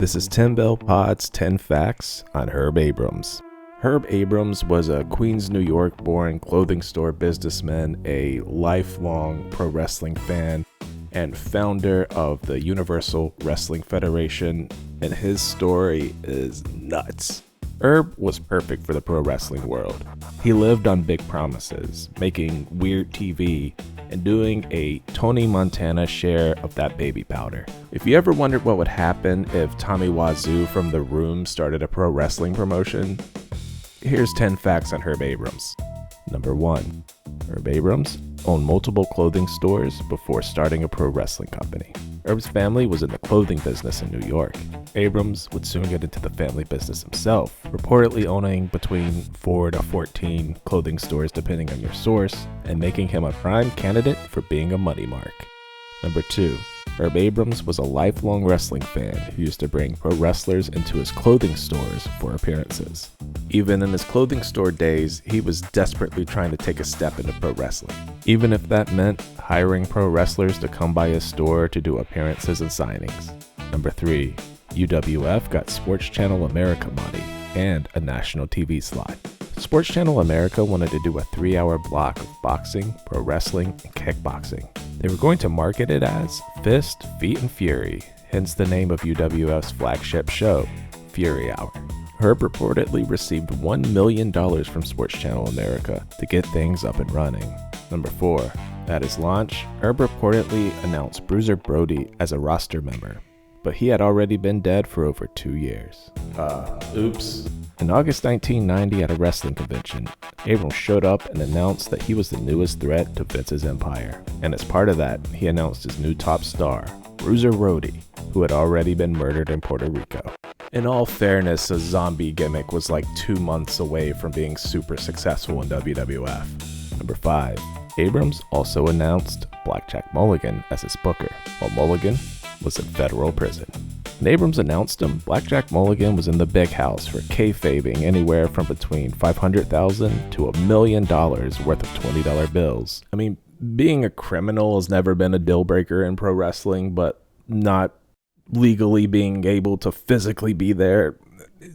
This is Tim Bell Pod's 10 Facts on Herb Abrams. Herb Abrams was a Queens, New York born clothing store businessman, a lifelong pro wrestling fan, and founder of the Universal Wrestling Federation, and his story is nuts. Herb was perfect for the pro wrestling world. He lived on big promises, making weird TV, and doing a Tony Montana share of that baby powder. If you ever wondered what would happen if Tommy Wazoo from The Room started a pro wrestling promotion, here's 10 facts on Herb Abrams. Number 1. Herb Abrams owned multiple clothing stores before starting a pro wrestling company. Herb's family was in the clothing business in New York. Abrams would soon get into the family business himself, reportedly owning between 4 to 14 clothing stores depending on your source, and making him a prime candidate for being a money mark. Number 2. Herb Abrams was a lifelong wrestling fan who used to bring pro wrestlers into his clothing stores for appearances. Even in his clothing store days, he was desperately trying to take a step into pro wrestling, even if that meant hiring pro wrestlers to come by his store to do appearances and signings. Number 3. UWF got Sports Channel America money and a national TV slot. Sports Channel America wanted to do a 3-hour block of boxing, pro wrestling, and kickboxing. They were going to market it as Fist, Feet, and Fury, hence the name of UWF's flagship show, Fury Hour. Herb reportedly received $1 million from Sports Channel America to get things up and running. Number 4. At his launch, Herb reportedly announced Bruiser Brody as a roster member, but he had already been dead for over 2 years. Oops. In August 1990 at a wrestling convention, Abrams showed up and announced that he was the newest threat to Vince's empire. And as part of that, he announced his new top star, Bruiser Brody, who had already been murdered in Puerto Rico. In all fairness, a zombie gimmick was like 2 months away from being super successful in WWF. Number 5. Abrams also announced Blackjack Mulligan as his booker, while Mulligan was in federal prison. When Abrams announced him, Blackjack Mulligan was in the big house for kayfabing anywhere from between $500,000 to $1 million worth of $20 bills. I mean, being a criminal has never been a deal breaker in pro wrestling, but not legally being able to physically be there,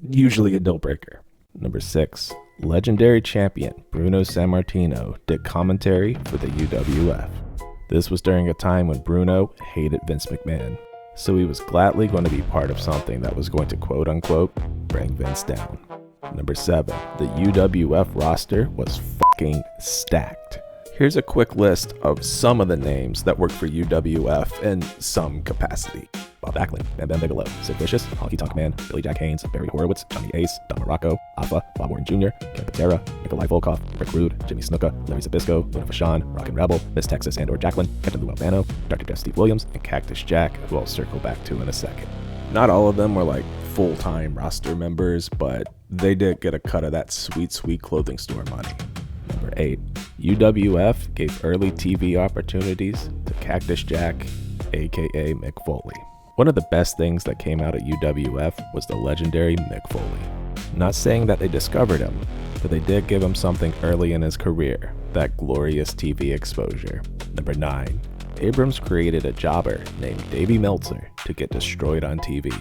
usually a deal breaker. Number 6. Legendary champion Bruno Sammartino did commentary for the UWF. This was during a time when Bruno hated Vince McMahon, so he was gladly going to be part of something that was going to quote-unquote bring Vince down. Number 7. The UWF roster was fucking stacked. Here's a quick list of some of the names that worked for UWF in some capacity. Bob Backlund, Bam Bam Bigelow, Sid Vicious, Honky Tonk Man, Billy Jack Haynes, Barry Horowitz, Johnny Ace, Don Morocco, Alpha, Bob Warren Jr., Ken Patera, Nikolai Volkov, Rick Rude, Jimmy Snuka, Larry Zbyszko, Luna Vachon, Rockin' Rebel, Miss Texas and/or Jacqueline, Captain Lou Albano, Dr. Death Steve Williams, and Cactus Jack, who I'll circle back to in a second. Not all of them were like full-time roster members, but they did get a cut of that sweet, sweet clothing store money. Number 8. UWF gave early TV opportunities to Cactus Jack, aka Mick Foley. One of the best things that came out of UWF was the legendary Mick Foley. Not saying that they discovered him, but they did give him something early in his career, that glorious TV exposure. Number 9. Abrams created a jobber named Davey Meltzer to get destroyed on TV.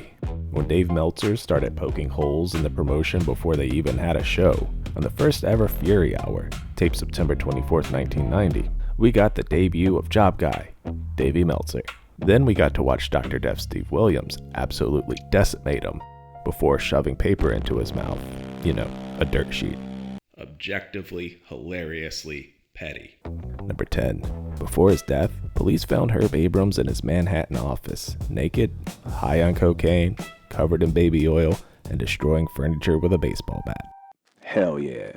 When Dave Meltzer started poking holes in the promotion before they even had a show, on the first ever Fury Hour, taped September 24th, 1990, we got the debut of Job Guy, Davey Meltzer. Then we got to watch Dr. Death Steve Williams absolutely decimate him before shoving paper into his mouth. You know, a dirt sheet. Objectively, hilariously petty. Number 10. Before his death, police found Herb Abrams in his Manhattan office, naked, high on cocaine, covered in baby oil, and destroying furniture with a baseball bat. Hell yeah.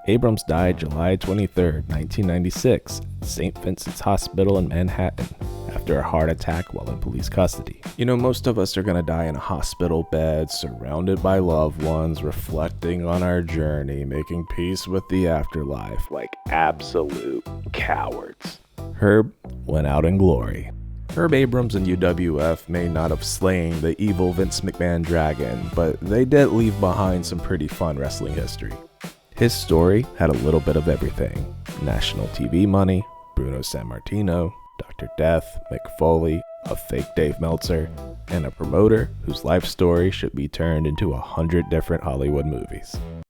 Abrams died July 23, 1996, at St. Vincent's Hospital in Manhattan after a heart attack while in police custody. You know, most of us are gonna die in a hospital bed, surrounded by loved ones, reflecting on our journey, making peace with the afterlife, like absolute cowards. Herb went out in glory. Herb Abrams and UWF may not have slain the evil Vince McMahon dragon, but they did leave behind some pretty fun wrestling history. His story had a little bit of everything. National TV money, Bruno Sammartino, Dr. Death, Mick Foley, a fake Dave Meltzer, and a promoter whose life story should be turned into 100 different Hollywood movies.